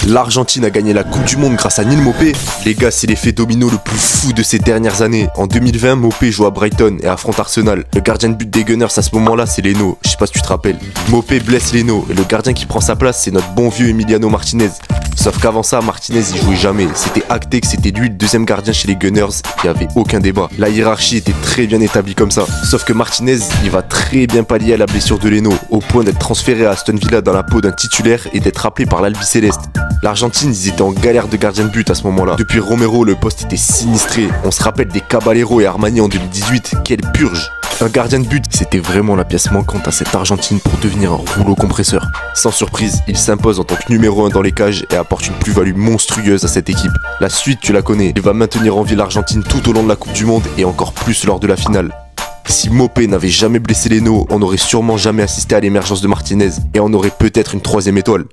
L'Argentine a gagné la Coupe du Monde grâce à Neil Maupay. Les gars, c'est l'effet domino le plus fou de ces dernières années. En 2020, Maupay joue à Brighton et affronte Arsenal. Le gardien de but des Gunners à ce moment-là, c'est Leno. Je sais pas si tu te rappelles. Maupay blesse Leno et le gardien qui prend sa place, c'est notre bon vieux Emiliano Martinez. Sauf qu'avant ça, Martinez il jouait jamais. C'était acté que c'était lui le deuxième gardien chez les Gunners. Il n'y avait aucun débat. La hiérarchie était très bien établie comme ça. Sauf que Martinez, il va très bien pallier à la blessure de Leno, au point d'être transféré à Aston Villa dans la peau d'un titulaire et d'être appelé par l'Albiceleste. L'Argentine, ils étaient en galère de gardien de but à ce moment-là. Depuis Romero, le poste était sinistré. On se rappelle des Caballero et Armani en 2018. Quelle purge! Un gardien de but, c'était vraiment la pièce manquante à cette Argentine pour devenir un rouleau compresseur. Sans surprise, il s'impose en tant que numéro 1 dans les cages et apporte une plus-value monstrueuse à cette équipe. La suite, tu la connais. Il va maintenir en vie l'Argentine tout au long de la Coupe du Monde et encore plus lors de la finale. Si Maupay n'avait jamais blessé Leno, on n'aurait sûrement jamais assisté à l'émergence de Martinez et on aurait peut-être une troisième étoile.